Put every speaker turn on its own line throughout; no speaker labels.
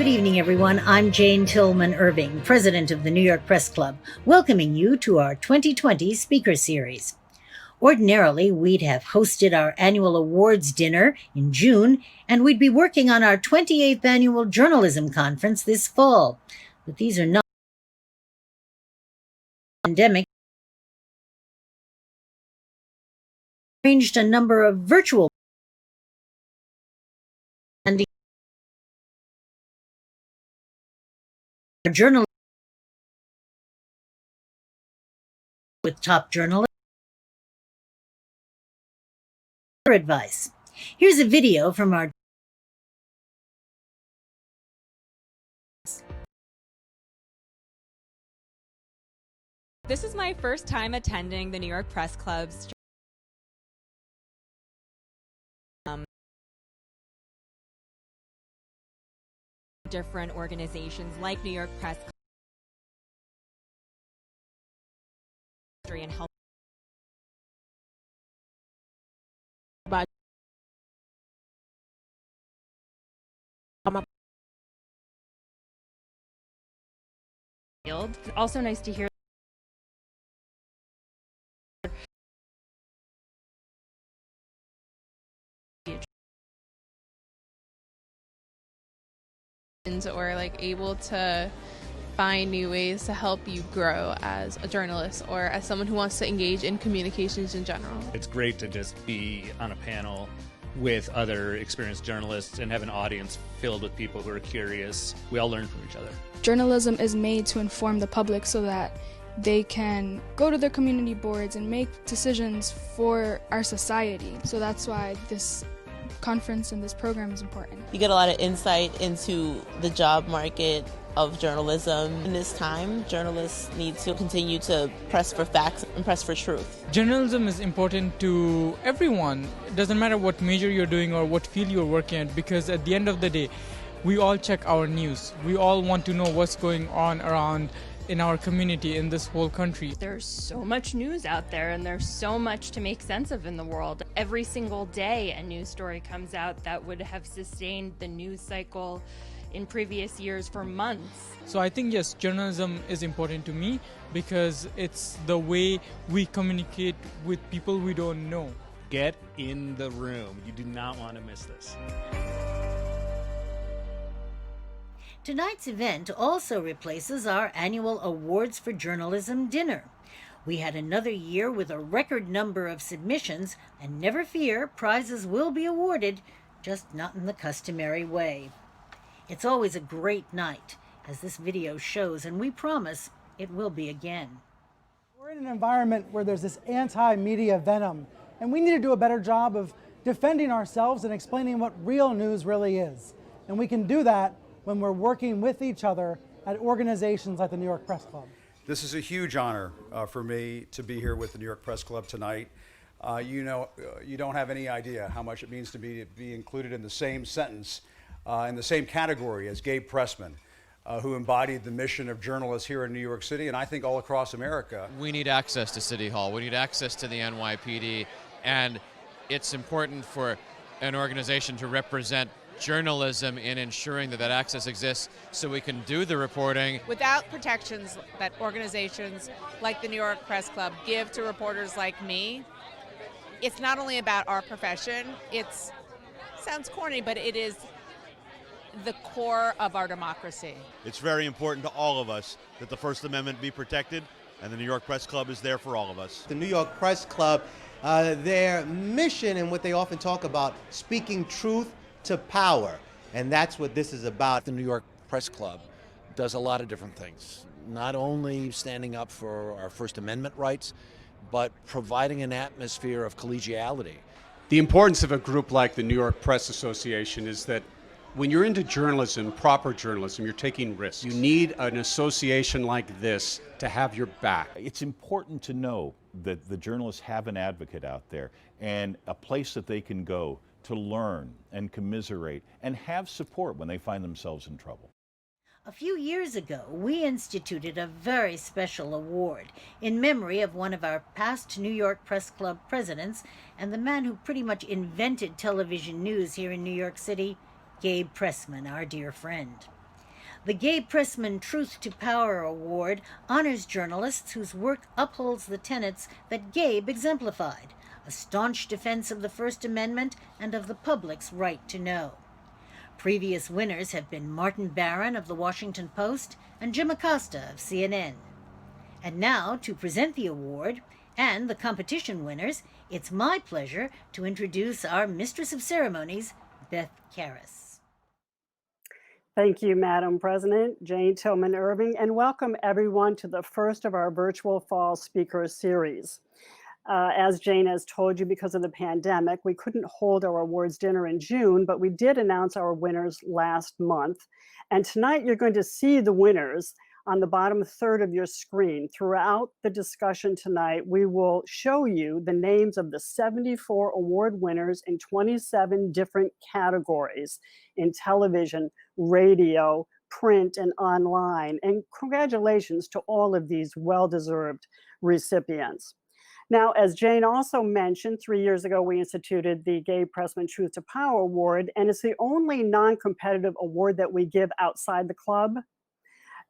Good evening, everyone. I'm Jane Tillman Irving, president of the New York Press Club, welcoming you to our 2020 speaker series. Ordinarily, we'd have hosted our annual awards dinner in June, and we'd be working on our 28th annual journalism conference this fall. But these are not pandemic. Arranged a number of virtual and journalism with top journalists. Advice. Here's a video from our
This is my first time attending the New York Press Club's different organizations like New York Press Club and help. It's also nice to hear
or like able to find new ways to help you grow as a journalist or as someone who wants to engage in communications in general.
It's great to just be on a panel with other experienced journalists and have an audience filled with people who are curious. We all learn from each other.
Journalism is made to inform the public so that they can go to their community boards and make decisions for our society. So that's why this conference and this program is important.
You get a lot of insight into the job market of journalism. In this time, journalists need to continue to press for facts and press for truth.
Journalism is important to everyone. It doesn't matter what major you're doing or what field you're working in, because at the end of the day, we all check our news. We all want to know what's going on around in our community, in this whole country.
There's so much news out there and there's so much to make sense of in the world. Every single day a news story comes out that would have sustained the news cycle in previous years for months.
So I think, yes, journalism is important to me because it's the way we communicate with people we don't know.
Get in the room. You do not want to miss this.
Tonight's event also replaces our annual Awards for Journalism dinner. We had another year with a record number of submissions, and never fear, prizes will be awarded, just not in the customary way. It's always a great night, as this video shows, and we promise it will be again.
We're in an environment where there's this anti-media venom, and we need to do a better job of defending ourselves and explaining what real news really is. And we can do that when we're working with each other at organizations like the New York Press Club.
This is a huge honor for me to be here with the New York Press Club tonight. You don't have any idea how much it means to me to be included in the same sentence, in the same category as Gabe Pressman, who embodied the mission of journalists here in New York City, and I think all across America.
We need access to City Hall. We need access to the NYPD, and it's important for an organization to represent journalism in ensuring that that access exists so we can do the reporting.
Without protections that organizations like the New York Press Club give to reporters like me, it's not only about our profession, sounds corny, but it is the core of our democracy.
It's very important to all of us that the First Amendment be protected, and the New York Press Club is there for all of us.
The New York Press Club, their mission and what they often talk about, speaking truth to power, and that's what this is about.
The New York Press Club does a lot of different things, not only standing up for our First Amendment rights, but providing an atmosphere of collegiality.
The importance of a group like the New York Press Association is that when you're into journalism, proper journalism, you're taking risks. You need an association like this to have your back.
It's important to know that the journalists have an advocate out there and a place that they can go to learn and commiserate and have support when they find themselves in trouble.
A few years ago, we instituted a very special award in memory of one of our past New York Press Club presidents and the man who pretty much invented television news here in New York City, Gabe Pressman, our dear friend. The Gabe Pressman Truth to Power Award honors journalists whose work upholds the tenets that Gabe exemplified, a staunch defense of the First Amendment and of the public's right to know. Previous winners have been Martin Barron of The Washington Post and Jim Acosta of CNN. And now, to present the award and the competition winners, it's my pleasure to introduce our Mistress of Ceremonies, Beth Karas.
Thank you, Madam President, Jane Tillman Irving, and welcome everyone to the first of our virtual fall speaker series. As Jane has told you, because of the pandemic, we couldn't hold our awards dinner in June, but we did announce our winners last month. And tonight you're going to see the winners on the bottom third of your screen. Throughout the discussion tonight, we will show you the names of the 74 award winners in 27 different categories in television, radio, print, and online. And congratulations to all of these well-deserved recipients. Now, as Jane also mentioned, 3 years ago, we instituted the Gabe Pressman Truth to Power Award, and it's the only non-competitive award that we give outside the club.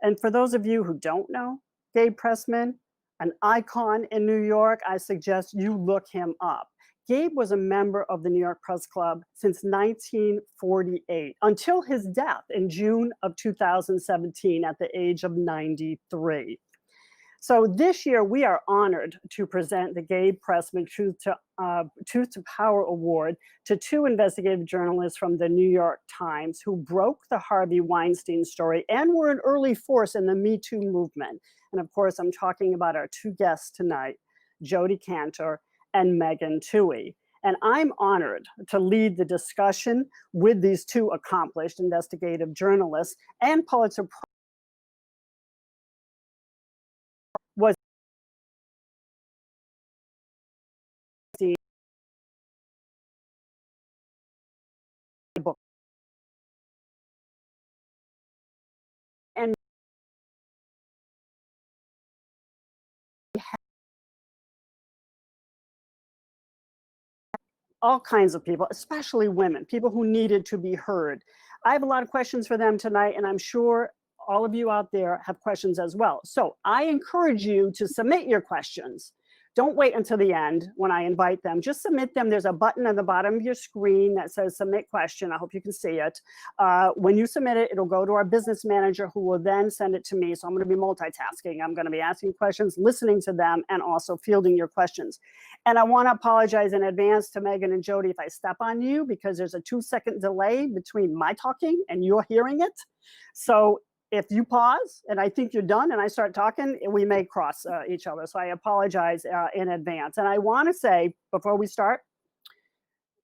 And for those of you who don't know, Gabe Pressman, an icon in New York, I suggest you look him up. Gabe was a member of the New York Press Club since 1948, until his death in June of 2017 at the age of 93. So this year, we are honored to present the Gabe Pressman Truth to Power Award to two investigative journalists from the New York Times who broke the Harvey Weinstein story and were an early force in the Me Too movement. And of course, I'm talking about our two guests tonight, Jodi Kantor and Megan Twohey. And I'm honored to lead the discussion with these two accomplished investigative journalists and Pulitzer Prize was book. And all kinds of people, especially women, people who needed to be heard. I have a lot of questions for them tonight, and I'm sure all of you out there have questions as well. So I encourage you to submit your questions. Don't wait until the end when I invite them. Just submit them. There's a button at the bottom of your screen that says submit question. I hope you can see it. When you submit it, it'll go to our business manager who will then send it to me. So I'm going to be multitasking. I'm going to be asking questions, listening to them, and also fielding your questions. And I want to apologize in advance to Megan and Jodi if I step on you, because there's a 2-second delay between my talking and you're hearing it. So if you pause and I think you're done and I start talking, we may cross each other. So I apologize in advance. And I want to say before we start,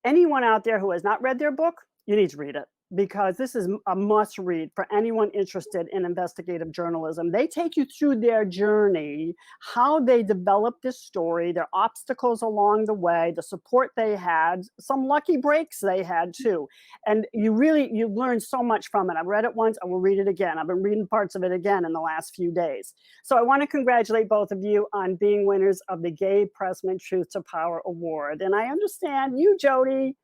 anyone out there who has not read their book, you need to read it, because this is a must read for anyone interested in investigative journalism. They take you through their journey, how they developed this story, their obstacles along the way, the support they had, some lucky breaks they had too. And you learn so much from it. I've read it once, I will read it again. I've been reading parts of it again in the last few days. So I want to congratulate both of you on being winners of the Gabe Pressman Truth to Power Award. And I understand you, Jodi,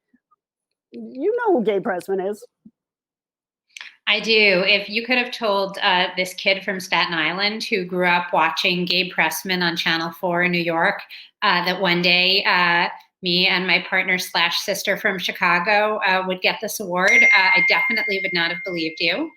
you know who Gabe Pressman is.
I do. If you could have told this kid from Staten Island who grew up watching Gabe Pressman on Channel 4 in New York, that one day me and my partner / sister from Chicago would get this award, I definitely would not have believed you.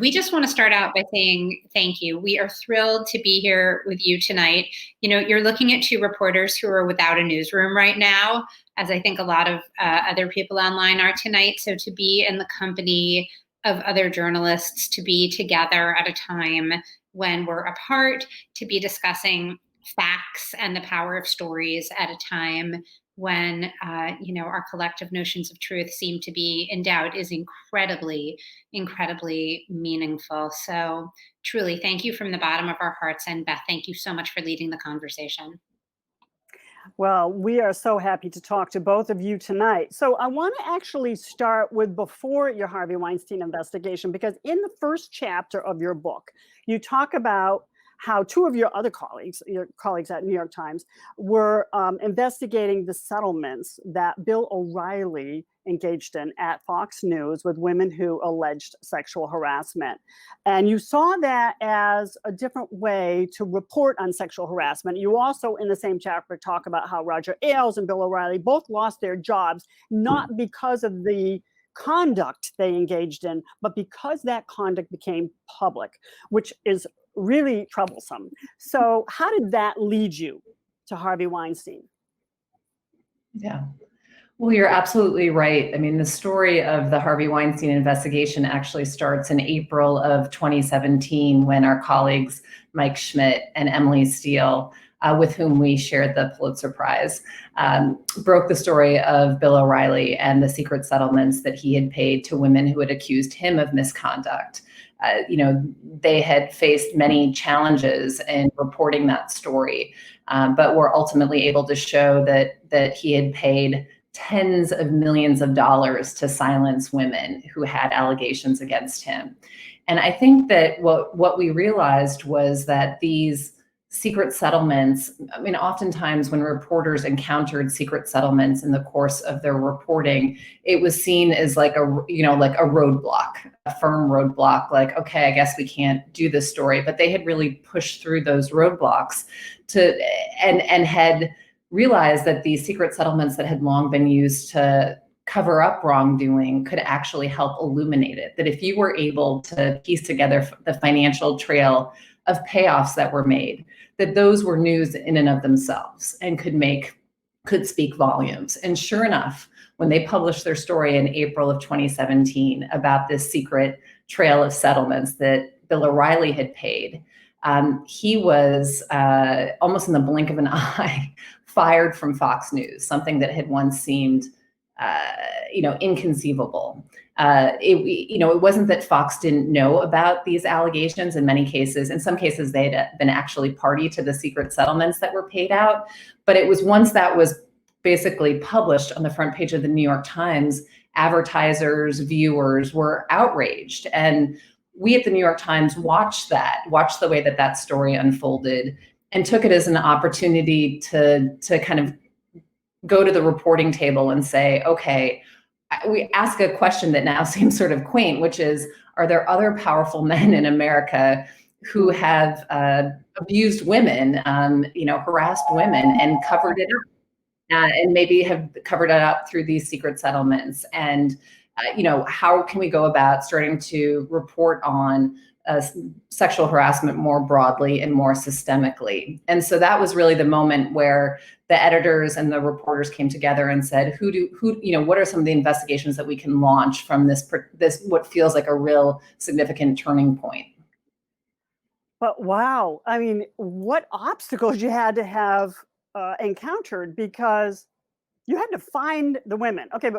We just want to start out by saying thank you. We are thrilled to be here with you tonight. You know, you're looking at two reporters who are without a newsroom right now, as I think a lot of other people online are tonight. So to be in the company of other journalists, to be together at a time when we're apart, to be discussing facts and the power of stories at a time when our collective notions of truth seem to be in doubt is incredibly, incredibly meaningful. So truly, thank you from the bottom of our hearts. And Beth, thank you so much for leading the conversation.
Well, we are so happy to talk to both of you tonight. So I want to actually start with before your Harvey Weinstein investigation, because in the first chapter of your book, you talk about how two of your colleagues at New York Times, were investigating the settlements that Bill O'Reilly engaged in at Fox News with women who alleged sexual harassment. And you saw that as a different way to report on sexual harassment. You also, in the same chapter, talk about how Roger Ailes and Bill O'Reilly both lost their jobs, not because of the conduct they engaged in, but because that conduct became public, which is really troublesome. So how did that lead you to Harvey Weinstein?
Yeah. Well, you're absolutely right. I mean, the story of the Harvey Weinstein investigation actually starts in April of 2017 when our colleagues Mike Schmidt and Emily Steele, with whom we shared the Pulitzer Prize, broke the story of Bill O'Reilly and the secret settlements that he had paid to women who had accused him of misconduct. They had faced many challenges in reporting that story, but were ultimately able to show that he had paid tens of millions of dollars to silence women who had allegations against him. And I think that what we realized was that these secret settlements, I mean, oftentimes when reporters encountered secret settlements in the course of their reporting, it was seen as like a roadblock, a firm roadblock, like, okay, I guess we can't do this story. But they had really pushed through those roadblocks and had realized that these secret settlements that had long been used to cover up wrongdoing could actually help illuminate it. That if you were able to piece together the financial trail of payoffs that were made, that those were news in and of themselves and could speak volumes. And sure enough, when they published their story in April of 2017 about this secret trail of settlements that Bill O'Reilly had paid, he was almost in the blink of an eye fired from Fox News, something that had once seemed inconceivable. It wasn't that Fox didn't know about these allegations. In some cases, they had been actually party to the secret settlements that were paid out. But it was once that was basically published on the front page of the New York Times, advertisers, viewers were outraged. And we at the New York Times watched the way that story unfolded, and took it as an opportunity to kind of go to the reporting table and say, okay, we ask a question that now seems sort of quaint, which is, are there other powerful men in America who have abused women, harassed women and covered it up, and maybe have covered it up through these secret settlements? And, how can we go about starting to report on sexual harassment more broadly and more systemically? And so that was really the moment where the editors and the reporters came together and said, what are some of the investigations that we can launch from this what feels like a real significant turning point?
But wow, I mean, what obstacles you had to have encountered, because you had to find the women. Okay,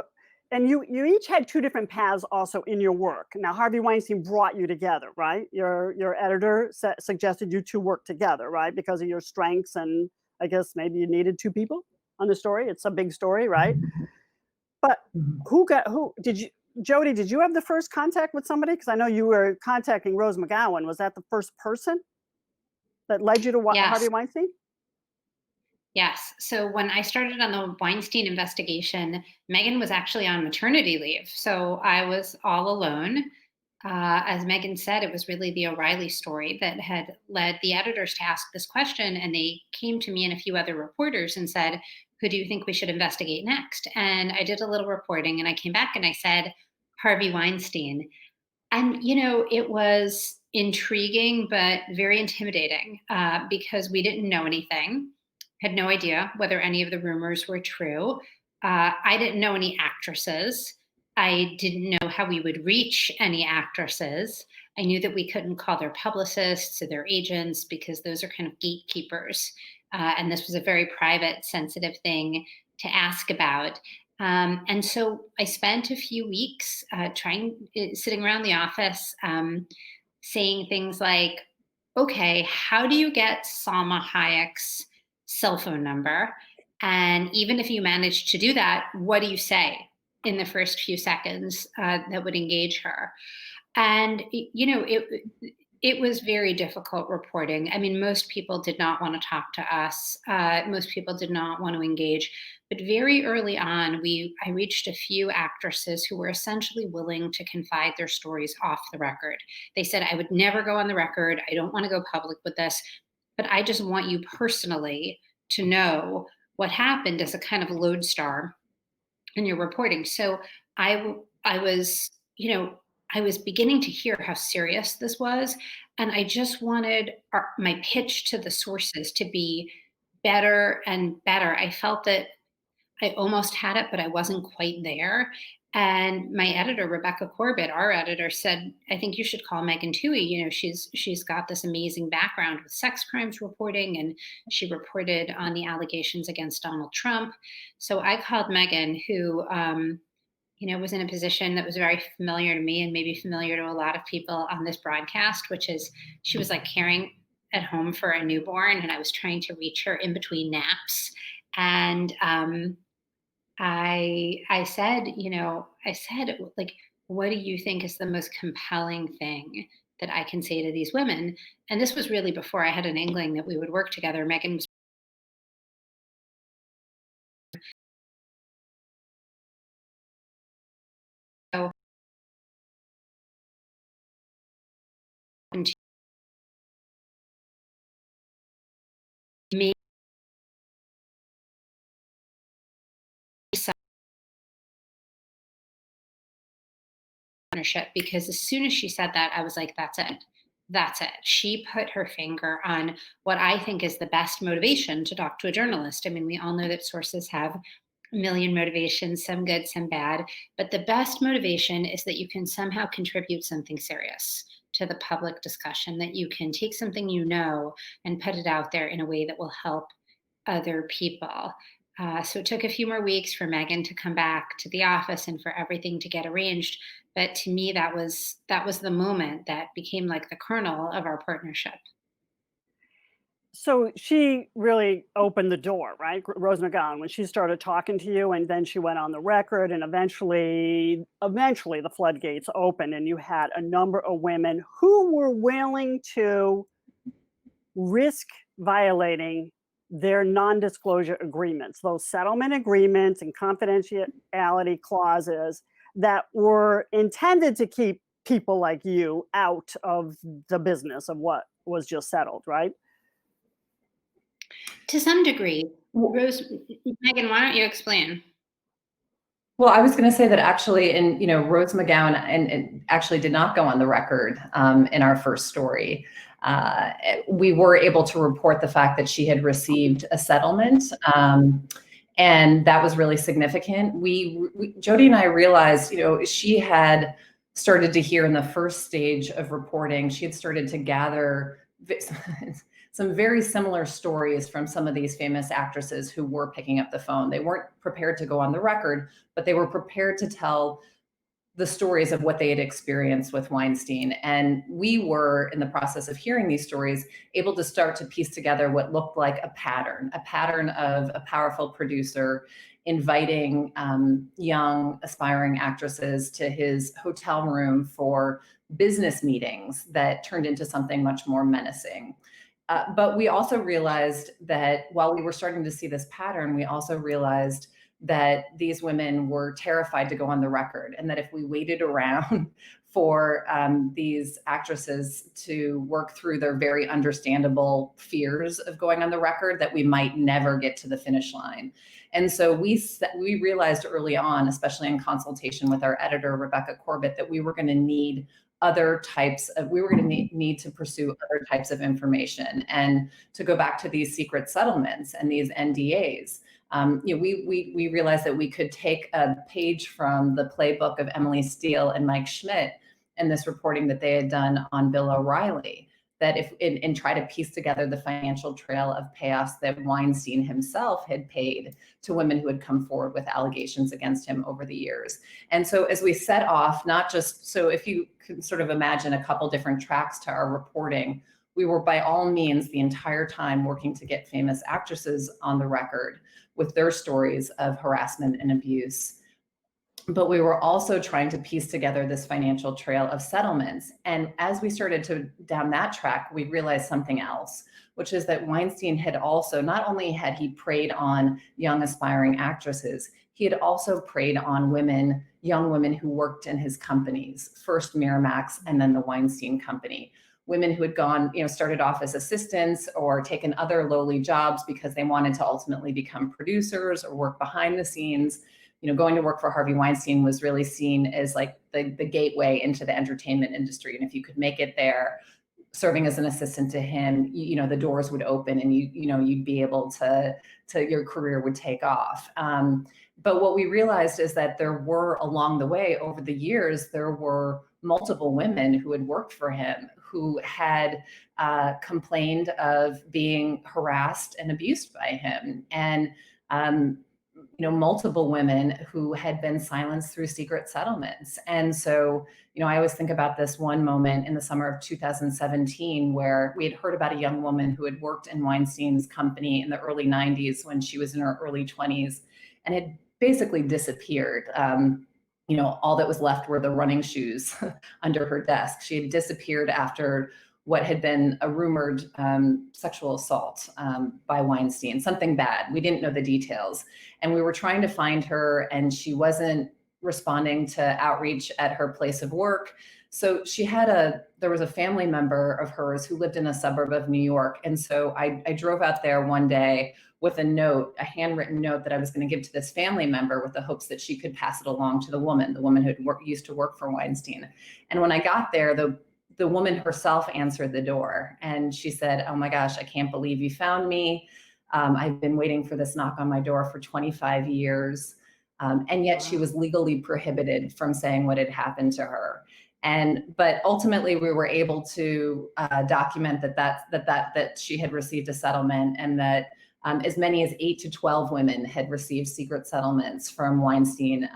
and you each had two different paths also in your work. Now, Harvey Weinstein brought you together, right? Your editor suggested you two work together, right? Because of your strengths, and I guess maybe you needed two people on the story. It's a big story, right? But Jodi, did you have the first contact with somebody? Because I know you were contacting Rose McGowan. Was that the first person that led you to Harvey Weinstein?
Yes. So when I started on the Weinstein investigation, Megan was actually on maternity leave. So I was all alone. As Megan said, it was really the O'Reilly story that had led the editors to ask this question. And they came to me and a few other reporters and said, who do you think we should investigate next? And I did a little reporting, and I came back and I said, Harvey Weinstein. And, it was intriguing, but very intimidating because we didn't know anything. Had no idea whether any of the rumors were true. I didn't know any actresses. I didn't know how we would reach any actresses. I knew that we couldn't call their publicists or their agents because those are kind of gatekeepers. And this was a very private, sensitive thing to ask about. And so I spent a few weeks sitting around the office, saying things like, okay, how do you get Salma Hayek's cell phone number? And even if you manage to do that, what do you say in the first few seconds that would engage her? And, It was very difficult reporting. I mean, most people did not want to talk to us. Most people did not want to engage. But very early on, I reached a few actresses who were essentially willing to confide their stories off the record. They said, I would never go on the record. I don't want to go public with this, but I just want you personally to know what happened as a kind of lodestar in your reporting. So I was, I was beginning to hear how serious this was, and I just wanted my pitch to the sources to be better and better. I felt that I almost had it, but I wasn't quite there. And my editor, Rebecca Corbett, our editor, said, "I think you should call Megan Twohey. She's got this amazing background with sex crimes reporting, and she reported on the allegations against Donald Trump." So I called Megan, who was in a position that was very familiar to me and maybe familiar to a lot of people on this broadcast, which is she was like caring at home for a newborn, and I was trying to reach her in between naps. And I said, like, what do you think is the most compelling thing that I can say to these women? And this was really before I had an inkling that we would work together. Megan was so me partnership, because as soon as she said that, I was like, that's it. That's it. She put her finger on what I think is the best motivation to talk to a journalist. I mean, we all know that sources have a million motivations, some good, some bad, but the best motivation is that you can somehow contribute something serious to the public discussion, that you can take something and put it out there in a way that will help other people. So it took a few more weeks for Megan to come back to the office and for everything to get arranged. But to me, that was the moment that became like the kernel of our partnership.
So she really opened the door, right? Rose McGowan, when she started talking to you, and then she went on the record, and eventually the floodgates opened, and you had a number of women who were willing to risk violating their non-disclosure agreements, those settlement agreements and confidentiality clauses that were intended to keep people like you out of the business of what was just settled, right?
To some degree. Megan, why don't you explain?
Well, I was going to say that actually, Rose McGowan and actually did not go on the record in our first story. We were able to report the fact that she had received a settlement, and that was really significant. Jodi and I realized, she had started to hear in the first stage of reporting, she had started to gather some very similar stories from some of these famous actresses who were picking up the phone. They weren't prepared to go on the record, but they were prepared to tell the stories of what they had experienced with Weinstein. And we were, in the process of hearing these stories, able to start to piece together what looked like a pattern of a powerful producer inviting young aspiring actresses to his hotel room for business meetings that turned into something much more menacing. But we also realized that while we were starting to see this pattern, we also realized that these women were terrified to go on the record, and that if we waited around for these actresses to work through their very understandable fears of going on the record, that we might never get to the finish line. And so we realized early on, especially in consultation with our editor, Rebecca Corbett, that we were going to need need to pursue other types of information. And to go back to these secret settlements and these NDAs, we realized that we could take a page from the playbook of Emily Steele and Mike Schmidt and this reporting that they had done on Bill O'Reilly, that and try to piece together the financial trail of payoffs that Weinstein himself had paid to women who had come forward with allegations against him over the years. And so as we set off, if you can sort of imagine a couple different tracks to our reporting, we were by all means the entire time working to get famous actresses on the record with their stories of harassment and abuse. but we were also trying to piece together this financial trail of settlements. And as we started to down that track, we realized something else, which is that Weinstein had also, not only had he preyed on young aspiring actresses, he had also preyed on women, young women who worked in his companies, first Miramax and then the Weinstein Company. Women who had gone, started off as assistants or taken other lowly jobs because they wanted to ultimately become producers or work behind the scenes. Going to work for Harvey Weinstein was really seen as like the gateway into the entertainment industry. And if you could make it there, serving as an assistant to him, the doors would open and you'd be able to your career would take off. But what we realized is that there were, along the way, over the years, there were multiple women who had worked for him who had complained of being harassed and abused by him. And multiple women who had been silenced through secret settlements. And so, I always think about this one moment in the summer of 2017, where we had heard about a young woman who had worked in Weinstein's company in the early 90s when she was in her early 20s and had basically disappeared. All that was left were the running shoes under her desk. She had disappeared after what had been a rumored sexual assault by Weinstein, something bad. We didn't know the details. And we were trying to find her, and she wasn't responding to outreach at her place of work. So there was a family member of hers who lived in a suburb of New York. And so I drove out there one day with a note, a handwritten note that I was going to give to this family member with the hopes that she could pass it along to the woman who had used to work for Weinstein. And when I got there, the woman herself answered the door, and she said, "Oh my gosh, I can't believe you found me. I've been waiting for this knock on my door for 25 years. And yet she was legally prohibited from saying what had happened to her. But ultimately we were able to document that she had received a settlement, and that as many as 8 to 12 women had received secret settlements from Weinstein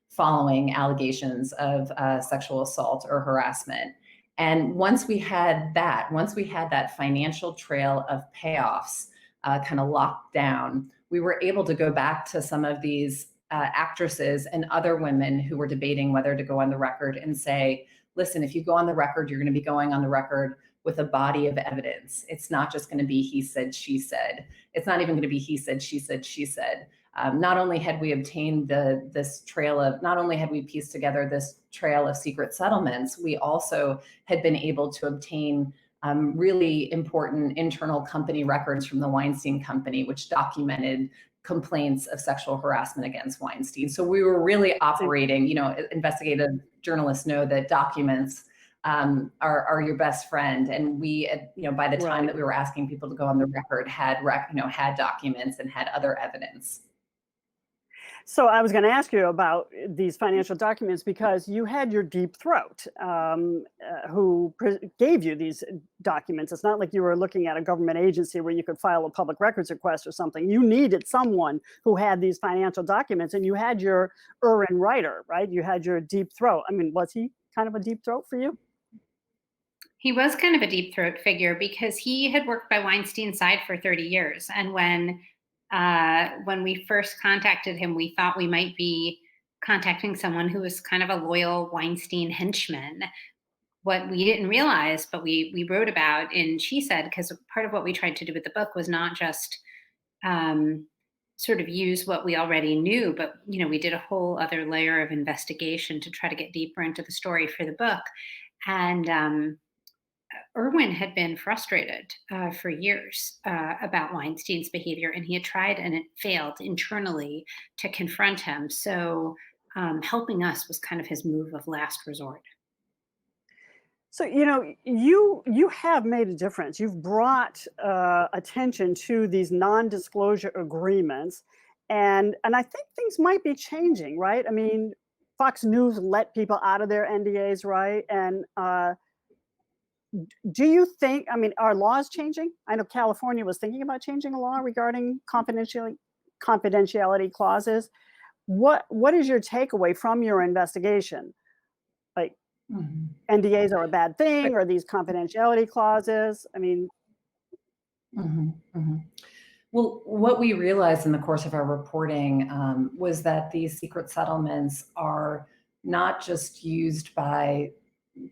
following allegations of sexual assault or harassment. And once we had that financial trail of payoffs kind of locked down, we were able to go back to some of these actresses and other women who were debating whether to go on the record and say, listen, if you go on the record, you're going to be going on the record with a body of evidence. It's not just going to be he said, she said. It's not even going to be he said, she said, she said. Not only had we obtained not only had we pieced together this trail of secret settlements, we also had been able to obtain really important internal company records from the Weinstein Company, which documented complaints of sexual harassment against Weinstein. So we were really operating, investigative journalists know that documents are your best friend. And we, by the time that we were asking people to go on the record, had documents and had other evidence.
So I was going to ask you about these financial documents because you had your deep throat who gave you these documents. It's not like you were looking at a government agency where you could file a public records request or something. You needed someone who had these financial documents, and you had your Urin writer, right? You had your deep throat. I mean, was he kind of a deep throat for you?
He was kind of a deep throat figure because he had worked by Weinstein's side for 30 years. And when we first contacted him, we thought we might be contacting someone who was kind of a loyal Weinstein henchman. What we didn't realize, but we wrote about in She Said, because part of what we tried to do with the book was not just sort of use what we already knew, but we did a whole other layer of investigation to try to get deeper into the story for the book. And Irwin had been frustrated for years about Weinstein's behavior, and he had tried and it failed internally to confront him. So helping us was kind of his move of last resort.
So, you have made a difference. You've brought attention to these non-disclosure agreements, and I think things might be changing, right? I mean, Fox News let people out of their NDAs, right? And do you think, are laws changing? I know California was thinking about changing a law regarding confidentiality clauses. What is your takeaway from your investigation? Like, NDAs are a bad thing, or these confidentiality clauses?
Well, what we realized in the course of our reporting was that these secret settlements are not just used by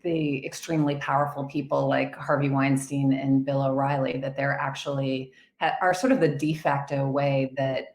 the extremely powerful people like Harvey Weinstein and Bill O'Reilly, that they're actually are sort of the de facto way that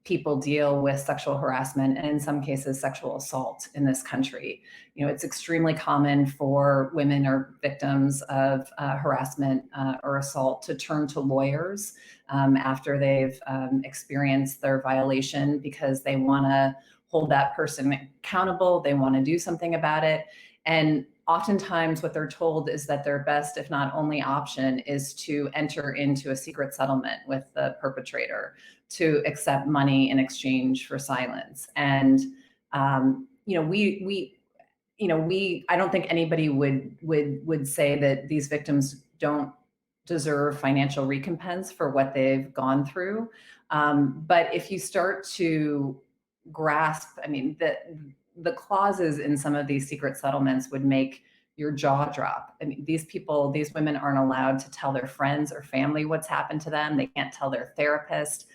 people deal with sexual harassment and in some cases sexual assault in this country. You know, it's extremely common for women or victims of harassment or assault to turn to lawyers after they've experienced their violation because they want to hold that person accountable. They want to do something about it. And oftentimes what they're told is that their best, if not only option, is to enter into a secret settlement with the perpetrator to accept money in exchange for silence. And, you know, I don't think anybody would say that these victims don't deserve financial recompense for what they've gone through. But if you start to grasp, I mean, the clauses in some of these secret settlements would make your jaw drop. I mean, these women aren't allowed to tell their friends or family what's happened to them. They can't tell their therapist.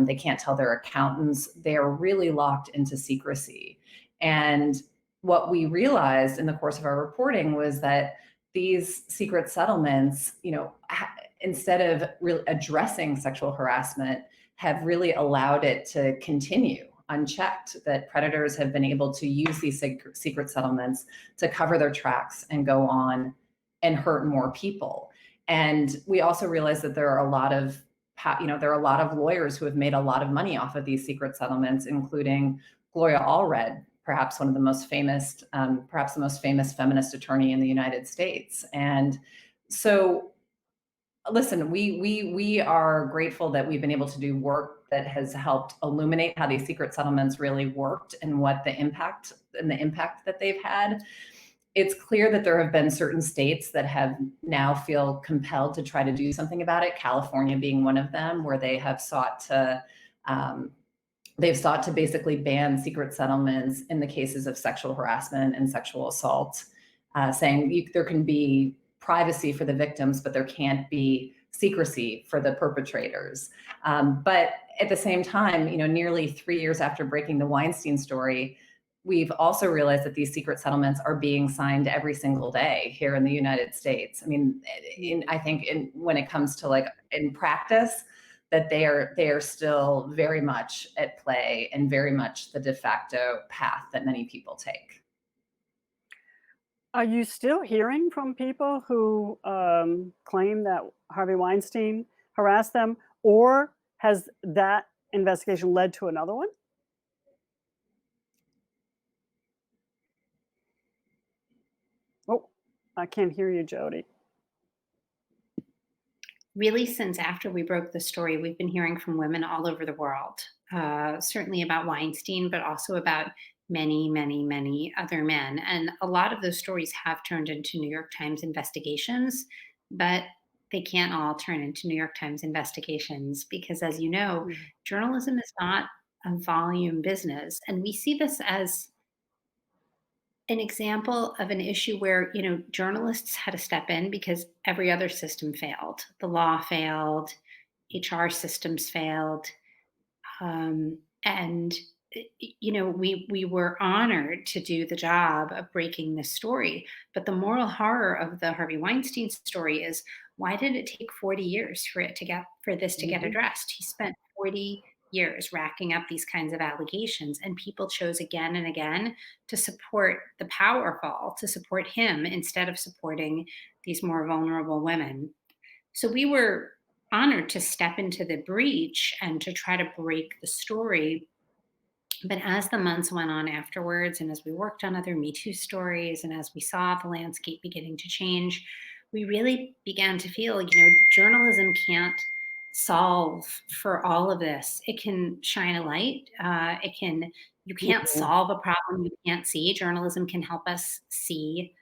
They can't tell their accountants. They are really locked into secrecy. And what we realized in the course of our reporting was that these secret settlements, you know, instead of really addressing sexual harassment, have really allowed it to continue unchecked, that predators have been able to use these secret settlements to cover their tracks and go on and hurt more people. And we also realized that there are a lot of lawyers who have made a lot of money off of these secret settlements, including Gloria Allred, perhaps one of the most famous, perhaps the most famous feminist attorney in the United States. And so, listen, we are grateful that we've been able to do work that has helped illuminate how these secret settlements really worked and what the impact that they've had. It's clear that there have been certain states that have now feel compelled to try to do something about it, California being one of them, where they have sought to basically ban secret settlements in the cases of sexual harassment and sexual assault, saying there can be privacy for the victims, but there can't be secrecy for the perpetrators. But at the same time, you know, nearly 3 years after breaking the Weinstein story, we've also realized that these secret settlements are being signed every single day here in the United States. I mean, I think when it comes to like in practice, that they are still very much at play and very much the de facto path that many people take.
Are you still hearing from people who claim that Harvey Weinstein harassed them, or has that investigation led to another one? Oh, I can't hear you, Jodi.
Really, since after we broke the story, we've been hearing from women all over the world, certainly about Weinstein, but also about many, many, many other men. And a lot of those stories have turned into New York Times investigations, but they can't all turn into New York Times investigations because, as you know, journalism is not a volume business. And we see this as an example of an issue where, you know, journalists had to step in because every other system failed. The law failed, HR systems failed. And you know, we were honored to do the job of breaking this story. But the moral horror of the Harvey Weinstein story is, why did it take 40 years for this to get addressed? He spent 40 years racking up these kinds of allegations, and people chose again and again to support the powerful, to support him instead of supporting these more vulnerable women. So we were honored to step into the breach and to try to break the story. But as the months went on afterwards, and as we worked on other Me Too stories, and as we saw the landscape beginning to change, we really began to feel, you know, journalism can't solve for all of this. It can shine a light. You can't solve a problem you can't see. Journalism can help us see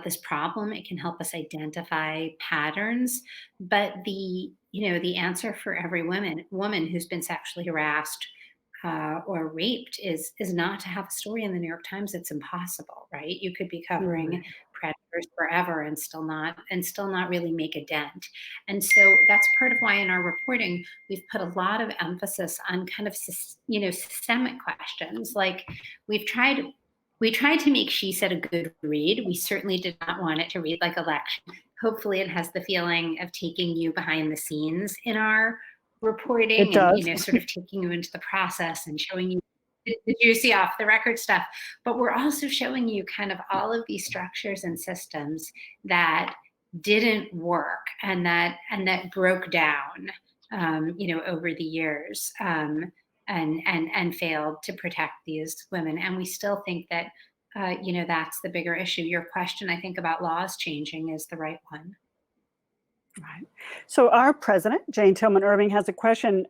this problem. It can help us identify patterns. But the answer for every woman who's been sexually harassed or raped is not to have a story in the New York Times. It's impossible, right? You could be covering predators newspapers forever and still not really make a dent. And so that's part of why in our reporting we've put a lot of emphasis on kind of systemic questions. Like we tried to make She Said a good read. We certainly did not want it to read like election. Hopefully it has the feeling of taking you behind the scenes in our reporting
It does.
and sort of taking you into the process and showing you the juicy off the record stuff. But we're also showing you kind of all of these structures and systems that didn't work and that broke down over the years and failed to protect these women. And we still think that that's the bigger issue. Your question, I think, about laws changing is the right one.
Right. So our president, Jane Tillman Irving, has a question.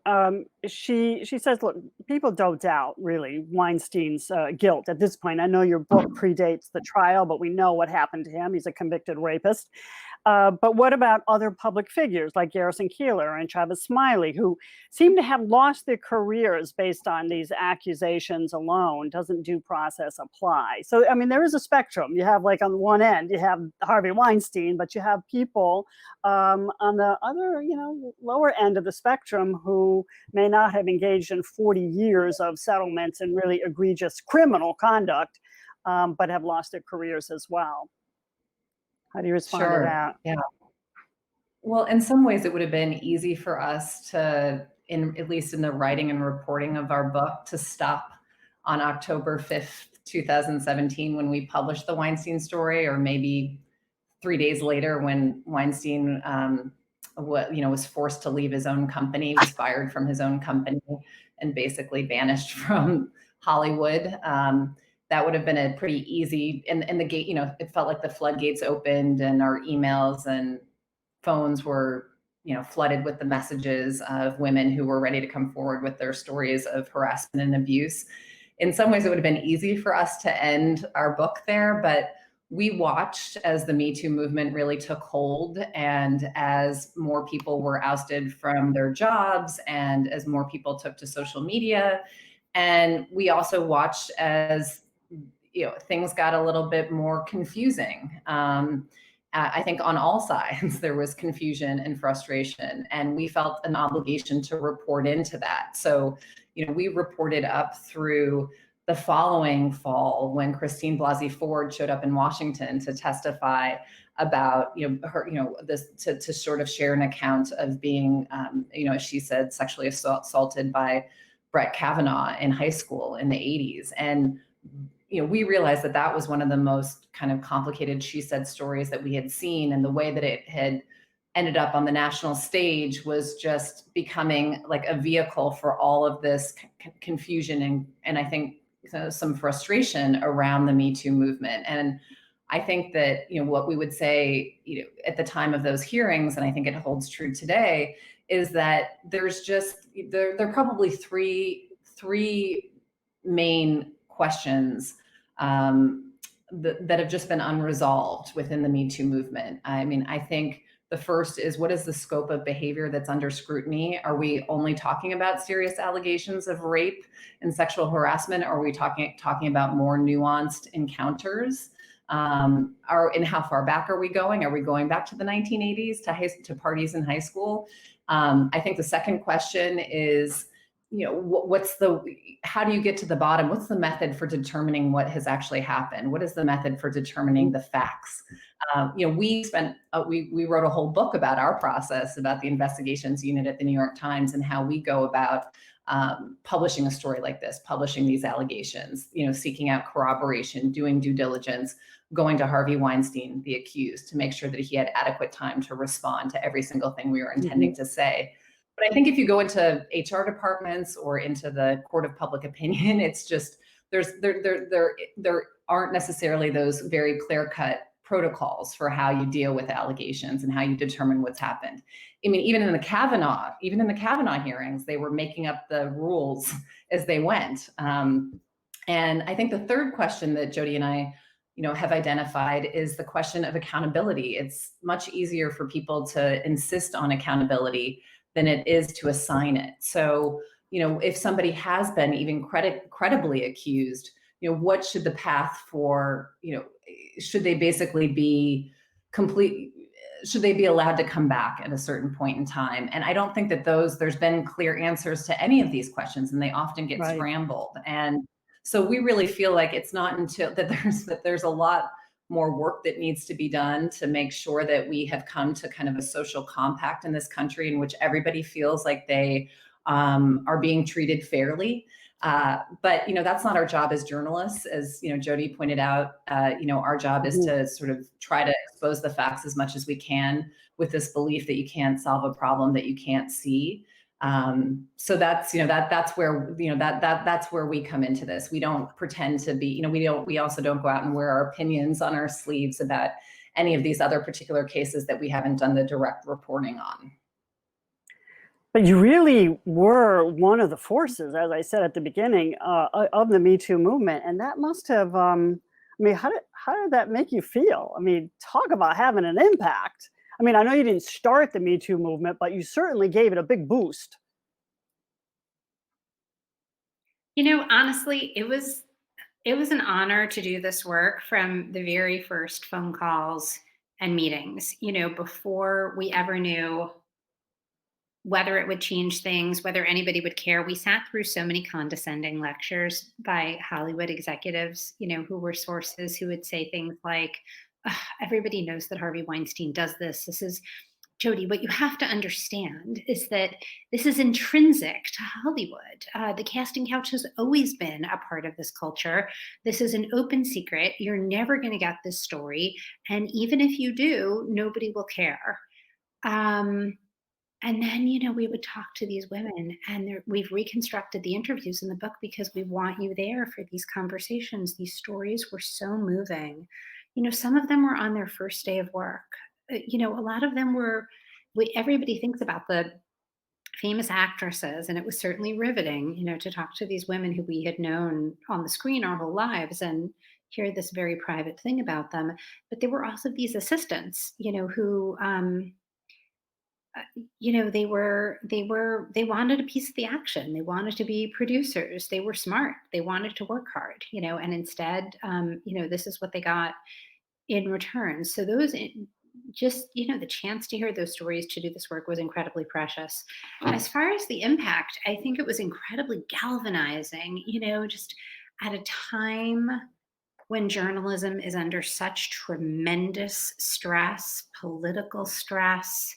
She says, look, people don't doubt really Weinstein's guilt at this point. I know your book predates the trial, but we know what happened to him. He's a convicted rapist. But what about other public figures like Garrison Keillor and Travis Smiley, who seem to have lost their careers based on these accusations alone? Doesn't due process apply? So, I mean, there is a spectrum. You have, like, on one end, you have Harvey Weinstein, but you have people on the other, lower end of the spectrum who may not have engaged in 40 years of settlements and really egregious criminal conduct, but have lost their careers as well. How do you respond to that?
Yeah. Well, in some ways, it would have been easy for us to, at least in the writing and reporting of our book, to stop on October 5th, 2017, when we published the Weinstein story, or maybe 3 days later when Weinstein was forced to leave his own company, was fired from his own company, and basically banished from Hollywood. That would have been a pretty easy, and the gate, it felt like the floodgates opened and our emails and phones were, flooded with the messages of women who were ready to come forward with their stories of harassment and abuse. In some ways, it would have been easy for us to end our book there, but we watched as the Me Too movement really took hold, and as more people were ousted from their jobs, and as more people took to social media. And we also watched as things got a little bit more confusing. I think on all sides, there was confusion and frustration, and we felt an obligation to report into that. So, we reported up through the following fall when Christine Blasey Ford showed up in Washington to testify about, her, to sort of share an account of being, as she said, sexually assaulted by Brett Kavanaugh in high school in the 80s. And we realized that that was one of the most kind of complicated She Said stories that we had seen, and the way that it had ended up on the national stage was just becoming like a vehicle for all of this confusion and I think some frustration around the Me Too movement. And I think that, what we would say, at the time of those hearings, and I think it holds true today, is that there's just, there are probably three main questions that have just been unresolved within the Me Too movement. I mean, I think the first is, what is the scope of behavior that's under scrutiny? Are we only talking about serious allegations of rape and sexual harassment? Or are we talking about more nuanced encounters? And how far back are we going? Are we going back to the 1980s to parties in high school? I think the second question is, how do you get to the bottom? What's the method for determining what has actually happened? What is the method for determining the facts? We wrote a whole book about our process, about the investigations unit at the New York Times, and how we go about publishing a story like this, publishing these allegations, seeking out corroboration, doing due diligence, going to Harvey Weinstein, the accused, to make sure that he had adequate time to respond to every single thing we were intending to say. But I think if you go into HR departments or into the court of public opinion, it's just there aren't necessarily those very clear-cut protocols for how you deal with allegations and how you determine what's happened. I mean, even in the Kavanaugh hearings, they were making up the rules as they went. And I think the third question that Jodi and I, have identified is the question of accountability. It's much easier for people to insist on accountability than it is to assign it. So, if somebody has been even credibly accused, what should the path for, should they basically be should they be allowed to come back at a certain point in time? And I don't think that there's been clear answers to any of these questions, and they often get scrambled. And so we really feel like it's not until that there's a lot more work that needs to be done to make sure that we have come to kind of a social compact in this country in which everybody feels like they are being treated fairly. But that's not our job as journalists. As Jodi pointed out, our job is to sort of try to expose the facts as much as we can, with this belief that you can't solve a problem that you can't see. So that's that's where that's where we come into this. We don't pretend to be, we also don't go out and wear our opinions on our sleeves about any of these other particular cases that we haven't done the direct reporting on.
But you really were one of the forces, as I said at the beginning, of the Me Too movement. And that must have, how did that make you feel? Talk about having an impact. I know you didn't start the Me Too movement, but you certainly gave it a big boost.
Honestly, it was an honor to do this work from the very first phone calls and meetings, before we ever knew whether it would change things, whether anybody would care. We sat through so many condescending lectures by Hollywood executives, who were sources who would say things like, everybody knows that Harvey Weinstein does this. This is, Jodi, what you have to understand is that this is intrinsic to Hollywood. The casting couch has always been a part of this culture. This is an open secret. You're never going to get this story. And even if you do, nobody will care. And then, we would talk to these women, and we've reconstructed the interviews in the book because we want you there for these conversations. These stories were so moving. Some of them were on their first day of work. A lot of them were, everybody thinks about the famous actresses, and it was certainly riveting, to talk to these women who we had known on the screen our whole lives and hear this very private thing about them. But there were also these assistants, who, they wanted a piece of the action. They wanted to be producers. They were smart. They wanted to work hard, and instead, this is what they got in return. So those, just, the chance to hear those stories, to do this work, was incredibly precious. As far as the impact, I think it was incredibly galvanizing, just at a time when journalism is under such tremendous stress, political stress,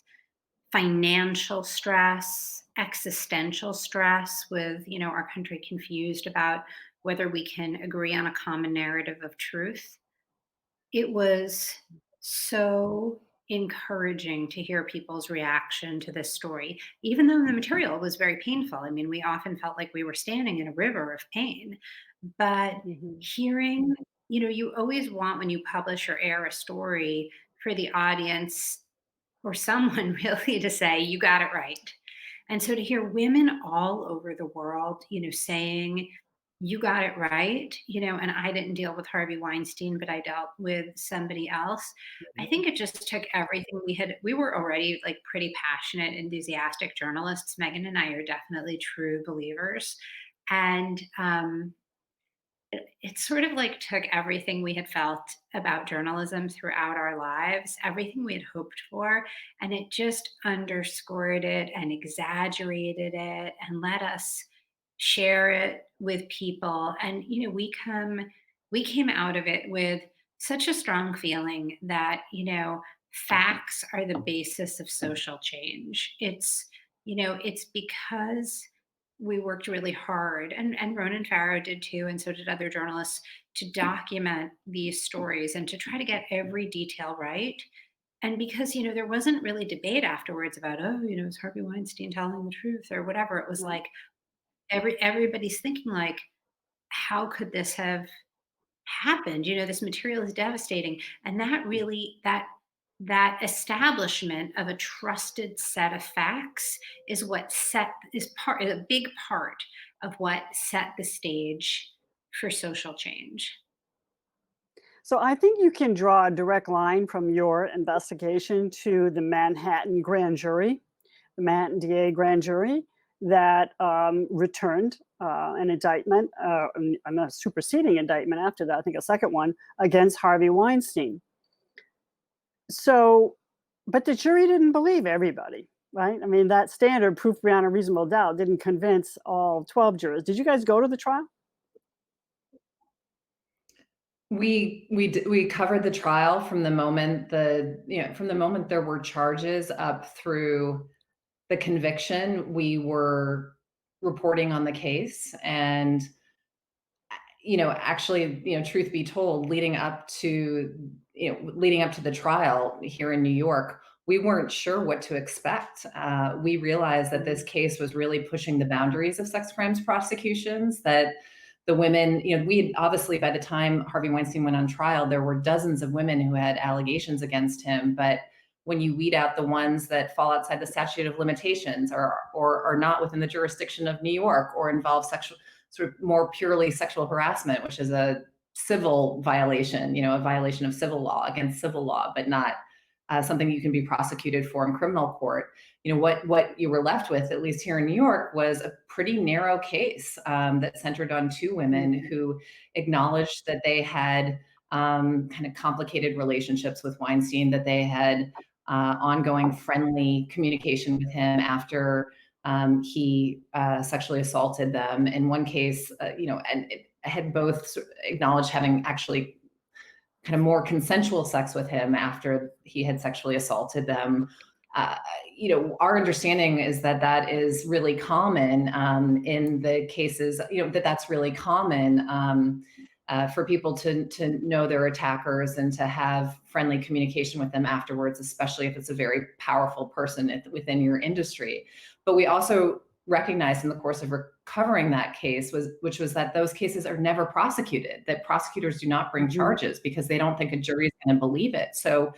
financial stress, existential stress, with our country confused about whether we can agree on a common narrative of truth. It was so encouraging to hear people's reaction to this story, even though the material was very painful. We often felt like we were standing in a river of pain, but hearing, you always want, when you publish or air a story, for the audience or someone really to say, you got it right. And so to hear women all over the world, saying, you got it right, and I didn't deal with Harvey Weinstein, but I dealt with somebody else. I think it just took everything we were already like pretty passionate, enthusiastic journalists. Megan and I are definitely true believers. And it sort of like took everything we had felt about journalism throughout our lives, everything we had hoped for, and it just underscored it and exaggerated it and let us share it with people. And we came out of it with such a strong feeling that facts are the basis of social change. It's because we worked really hard, and Ronan Farrow did too, and so did other journalists, to document these stories and to try to get every detail right. And because, there wasn't really debate afterwards about, is Harvey Weinstein telling the truth or whatever. It was like everybody's thinking like, how could this have happened? This material is devastating. And that really, that establishment of a trusted set of facts is a big part of what set the stage for social change.
So I think you can draw a direct line from your investigation to the Manhattan grand jury, the Manhattan DA grand jury that returned an indictment, and a superseding indictment after that, I think a second one, against Harvey Weinstein. So, but the jury didn't believe everybody, right? I mean, that standard, proof beyond a reasonable doubt, didn't convince all 12 jurors. Did you guys go to the trial?
We covered the trial from the moment there were charges up through the conviction. We were reporting on the case, and actually, truth be told, leading up to the trial here in New York, we weren't sure what to expect. We realized that this case was really pushing the boundaries of sex crimes prosecutions, that the women, we had, obviously, by the time Harvey Weinstein went on trial, there were dozens of women who had allegations against him. But when you weed out the ones that fall outside the statute of limitations or are not within the jurisdiction of New York or involve sort of more purely sexual harassment, which is a civil violation, a violation of civil law against civil law, but not something you can be prosecuted for in criminal court. What you were left with, at least here in New York, was a pretty narrow case that centered on two women who acknowledged that they had kind of complicated relationships with Weinstein, that they had ongoing friendly communication with him after he sexually assaulted them. In one case, and had both acknowledged having actually kind of more consensual sex with him after he had sexually assaulted them. Our understanding is that is really common in the cases, that's really common for people to know their attackers and to have friendly communication with them afterwards, especially if it's a very powerful person within your industry. But we also recognized in the course of recovering that case which was that those cases are never prosecuted, that prosecutors do not bring charges because they don't think a jury is going to believe it. So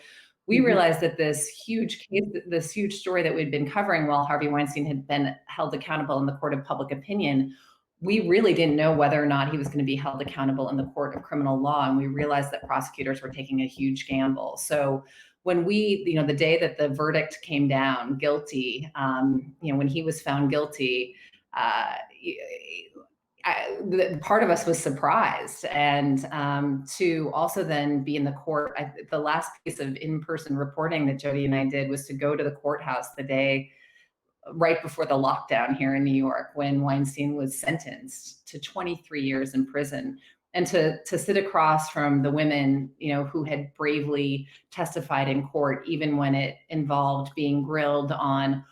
we realized that this huge case, this huge story that we'd been covering while Harvey Weinstein had been held accountable in the court of public opinion, we really didn't know whether or not he was going to be held accountable in the court of criminal law. And we realized that prosecutors were taking a huge gamble. So when the day that the verdict came down, guilty, when he was found guilty, part of us was surprised. And to also then be in the court, the last piece of in-person reporting that Jodi and I did was to go to the courthouse the day right before the lockdown here in New York, when Weinstein was sentenced to 23 years in prison. And to sit across from the women, who had bravely testified in court, even when it involved being grilled on,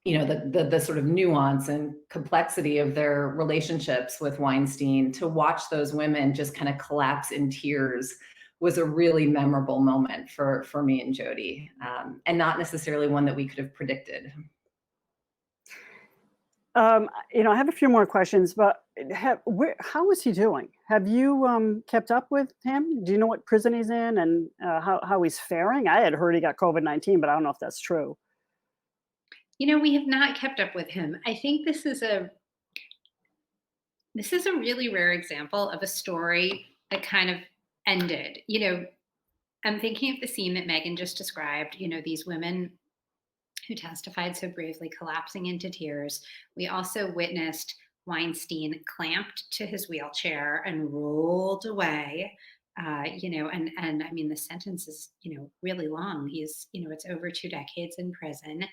the sort of nuance and complexity of their relationships with Weinstein, to watch those women just kind of collapse in tears was a really memorable moment for me and Jodi, and not necessarily one that we could have predicted.
I have a few more questions, but how is he doing? Have you kept up with him? Do you know what prison he's in and how he's faring? I had heard he got COVID-19, but I don't know if that's true.
We have not kept up with him. I think this is a really rare example of a story that kind of ended. I'm thinking of the scene that Megan just described, these women who testified so bravely collapsing into tears. We also witnessed Weinstein clamped to his wheelchair and rolled away, and I mean, the sentence is, really long. He's, it's over 2 decades in prison.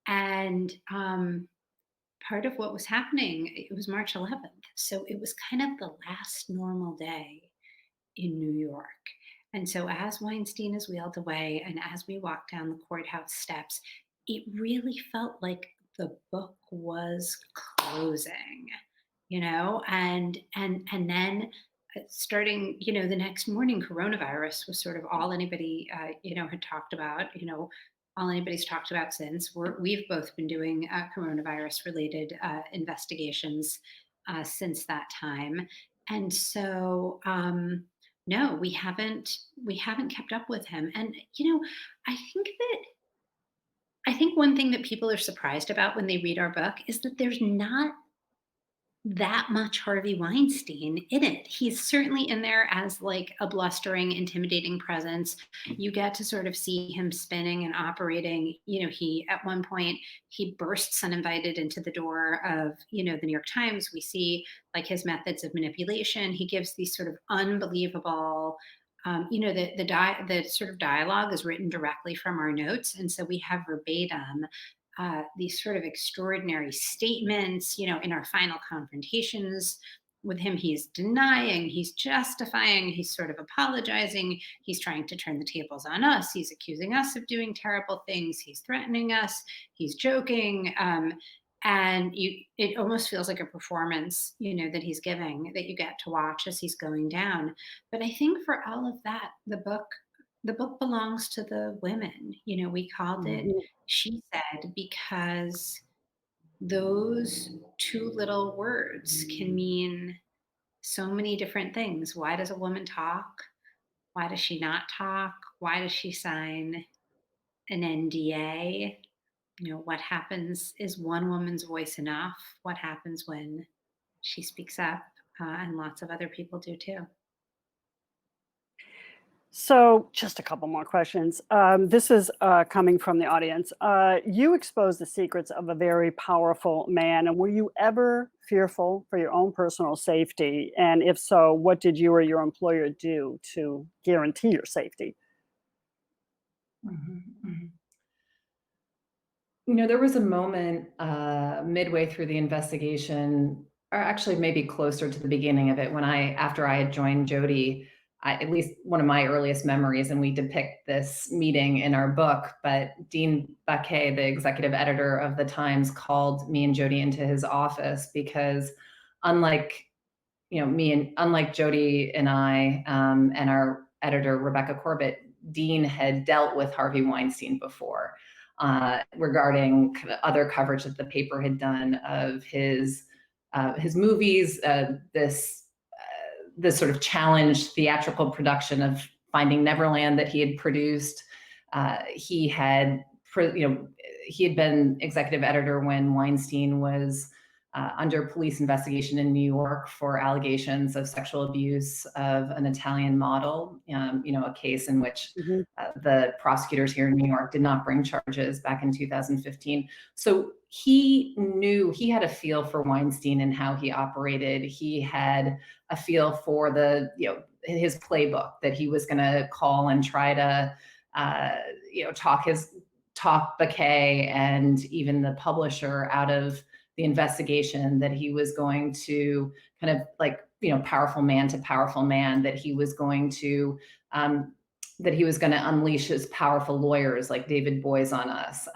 And part of what was happening, it was March 11th. So it was kind of the last normal day in New York. And so as Weinstein is wheeled away and as we walk down the courthouse steps, it really felt like the book was closing, and then starting, the next morning, coronavirus was sort of all anybody, had talked about, all anybody's talked about since. We've both been doing coronavirus related investigations since that time. And so, no, we haven't kept up with him. And, I think one thing that people are surprised about when they read our book is that there's not that much Harvey Weinstein in it. He's certainly in there as like a blustering, intimidating presence. You get to sort of see him spinning and operating. You know, he, at one point, he bursts uninvited into the door of, you know, the New York Times. We see like his methods of manipulation. He gives these sort of unbelievable, you know, the sort of dialogue is written directly from our notes. And so we have verbatim these sort of extraordinary statements, you know, in our final confrontations with him. He's denying, he's justifying, he's sort of apologizing, he's trying to turn the tables on us, he's accusing us of doing terrible things, he's threatening us, he's joking. And it almost feels like a performance, you know, that he's giving, that you get to watch as he's going down. But I think for all of that, the book belongs to the women. You know, we called it She Said because those two little words can mean so many different things. Why does a woman talk? Why does she not talk? Why does she sign an NDA? You know, what happens? Is one woman's voice enough? What happens when she speaks up? And lots of other people do too.
So, just a couple more questions. This is coming from the audience. You exposed the secrets of a very powerful man, and were you ever fearful for your own personal safety? And if so, what did you or your employer do to guarantee your safety?
You know, there was a moment midway through the investigation, or actually maybe closer to the beginning of it, when after I had joined Jodi, at least one of my earliest memories, and we depict this meeting in our book, but Dean Baquet, the executive editor of the Times, called me and Jodi into his office because unlike Jodi and I, and our editor, Rebecca Corbett, Dean had dealt with Harvey Weinstein before regarding other coverage that the paper had done of his movies, this sort of challenged theatrical production of Finding Neverland that he had produced. He had been executive editor when Weinstein was under police investigation in New York for allegations of sexual abuse of an Italian model, a case in which the prosecutors here in New York did not bring charges back in 2015. So he knew, he had a feel for Weinstein and how he operated. He had a feel for his playbook that he was going to call and try to, talk Baquet and even the publisher out of the investigation, that he was going to kind of powerful man to powerful man, that he was going to unleash his powerful lawyers like David Boies on us.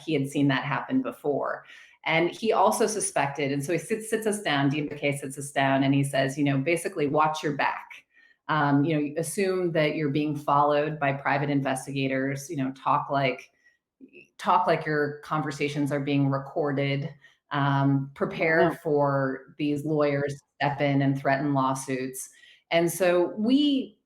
He had seen that happen before. And he also suspected, and so he sits us down, Dean Baquet sits us down, and he says, basically watch your back. Assume that you're being followed by private investigators, talk like your conversations are being recorded. Prepare for these lawyers to step in and threaten lawsuits. And so we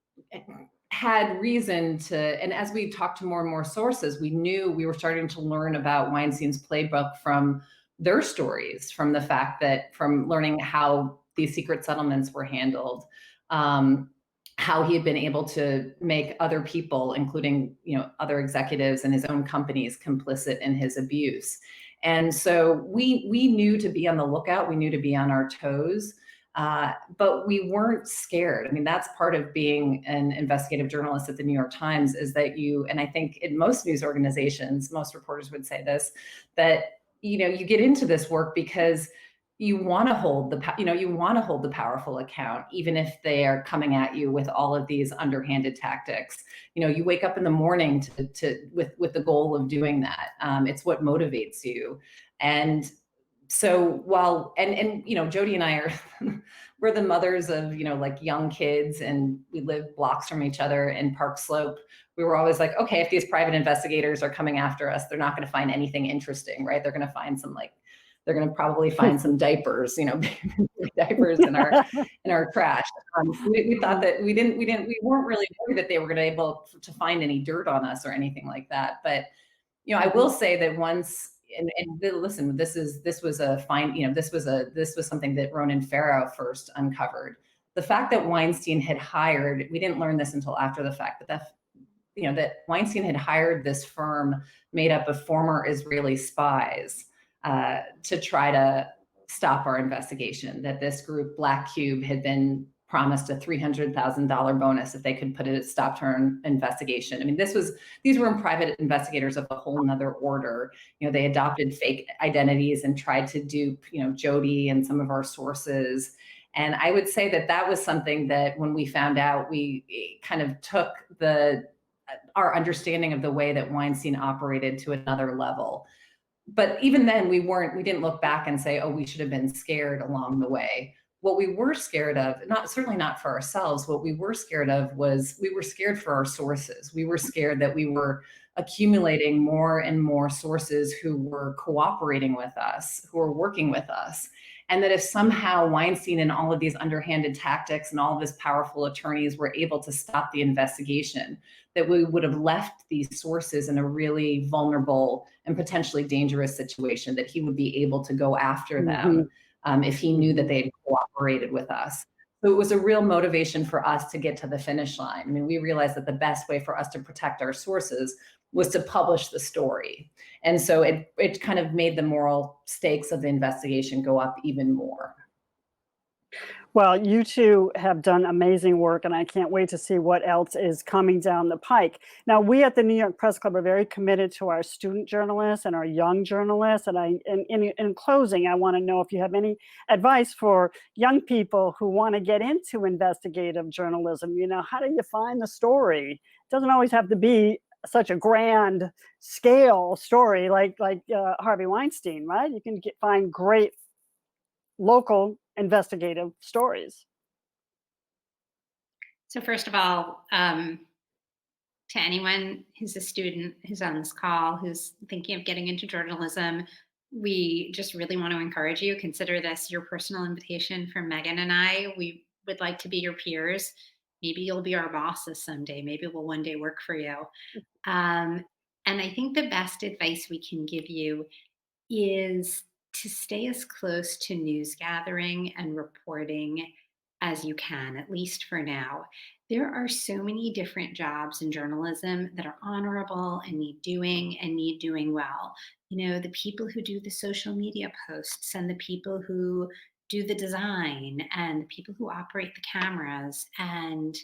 had reason to, and as we talked to more and more sources, we knew we were starting to learn about Weinstein's playbook from their stories, from the fact that, from learning how these secret settlements were handled, how he had been able to make other people, including, other executives and his own companies, complicit in his abuse. And so we knew to be on the lookout, we knew to be on our toes, but we weren't scared. I mean, that's part of being an investigative journalist at the New York Times, is that and I think in most news organizations, most reporters would say this, that, you get into this work because you want to hold the powerful account, even if they are coming at you with all of these underhanded tactics. You wake up in the morning with the goal of doing that. It's what motivates you. And so Jodi and I we're the mothers of, young kids, and we live blocks from each other in Park Slope. We were always like, okay, if these private investigators are coming after us, they're not going to find anything interesting, right? They're going to find they're going to probably find some diapers, diapers in our trash. We thought that we weren't really worried that they were going to be able to find any dirt on us or anything like that. But, I will say that once listen, this was a fine, this was something that Ronan Farrow first uncovered. The fact that Weinstein had hired, we didn't learn this until after the fact, but that Weinstein had hired this firm made up of former Israeli spies to try to stop our investigation, that this group, Black Cube, had been promised a $300,000 bonus if they could put it stop to our investigation. I mean, these were private investigators of a whole nother order. They adopted fake identities and tried to dupe, Jodi and some of our sources. And I would say that was something that when we found out, we kind of took our understanding of the way that Weinstein operated to another level. But even then, we didn't look back and say, oh, we should have been scared along the way. What we were scared of, certainly not for ourselves, what we were scared of was we were scared for our sources. We were scared that we were accumulating more and more sources who were cooperating with us, who were working with us. And that if somehow Weinstein and all of these underhanded tactics and all of his powerful attorneys were able to stop the investigation, that we would have left these sources in a really vulnerable and potentially dangerous situation, that he would be able to go after them if he knew that they had cooperated with us. So it was a real motivation for us to get to the finish line. I mean, we realized that the best way for us to protect our sources was to publish the story. And so it kind of made the moral stakes of the investigation go up even more.
Well, you two have done amazing work, and I can't wait to see what else is coming down the pike. Now, we at the New York Press Club are very committed to our student journalists and our young journalists. And in closing, I want to know if you have any advice for young people who want to get into investigative journalism. How do you find the story? It doesn't always have to be such a grand scale story like Harvey Weinstein, right? You can find great local investigative stories.
So first of all, to anyone who's a student who's on this call, who's thinking of getting into journalism, we just really want to encourage you. Consider this your personal invitation from Megan and I. We would like to be your peers. Maybe you'll be our bosses someday. Maybe we'll one day work for you. And I think the best advice we can give you is to stay as close to news gathering and reporting as you can, at least for now. There are so many different jobs in journalism that are honorable and need doing well. The people who do the social media posts, and the people who do the design, and the people who operate the cameras, and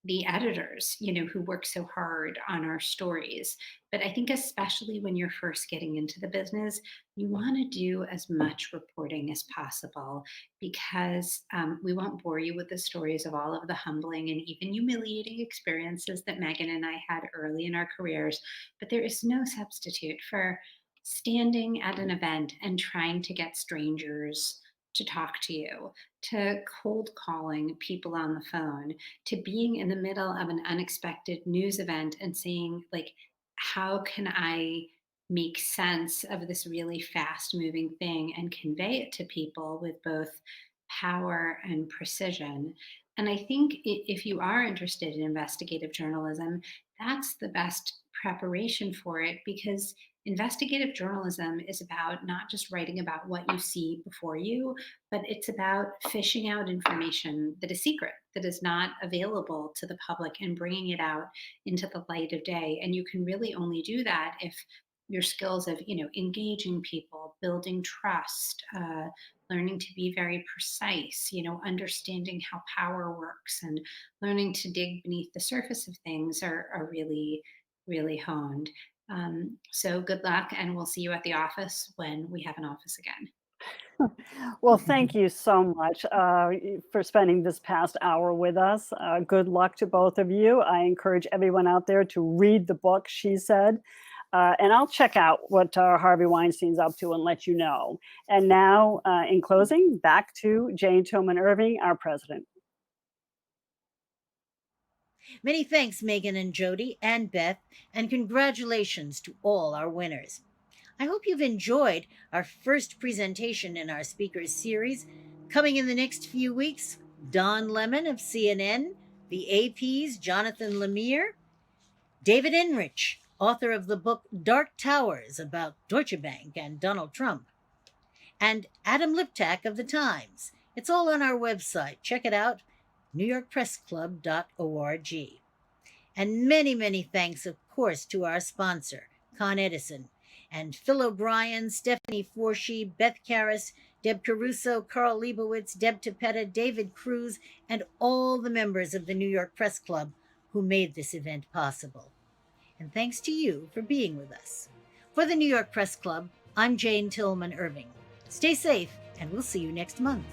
the editors, who work so hard on our stories. But I think especially when you're first getting into the business, you want to do as much reporting as possible, because we won't bore you with the stories of all of the humbling and even humiliating experiences that Megan and I had early in our careers. But there is no substitute for standing at an event and trying to get strangers to talk to you, to cold calling people on the phone, to being in the middle of an unexpected news event and saying, how can I make sense of this really fast moving thing and convey it to people with both power and precision? And I think if you are interested in investigative journalism, that's the best preparation for it, because investigative journalism is about not just writing about what you see before you, but it's about fishing out information that is secret, that is not available to the public, and bringing it out into the light of day. And you can really only do that if your skills of, engaging people, building trust, learning to be very precise, understanding how power works, and learning to dig beneath the surface of things are really, really honed. So good luck, and we'll see you at the office when we have an office again.
Well, thank you so much for spending this past hour with us. Good luck to both of you. I encourage everyone out there to read the book, She Said. And I'll check out what Harvey Weinstein's up to and let you know. And now, in closing, back to Jane Tillman Irving, our president.
Many thanks, Megan and Jodi and Beth, and congratulations to all our winners. I hope you've enjoyed our first presentation in our speakers series. Coming in the next few weeks, Don Lemon of CNN, the AP's Jonathan Lemire, David Enrich, author of the book Dark Towers about Deutsche Bank and Donald Trump, and Adam Liptak of The Times. It's all on our website. Check it out, newyorkpressclub.org. And many, many thanks, of course, to our sponsor, Con Edison, and Phil O'Brien, Stephanie Forshee, Beth Karas, Deb Caruso, Carl Leibowitz, Deb Tepeta, David Cruz, and all the members of the New York Press Club who made this event possible. And thanks to you for being with us. For the New York Press Club, I'm Jane Tillman Irving. Stay safe, and we'll see you next month.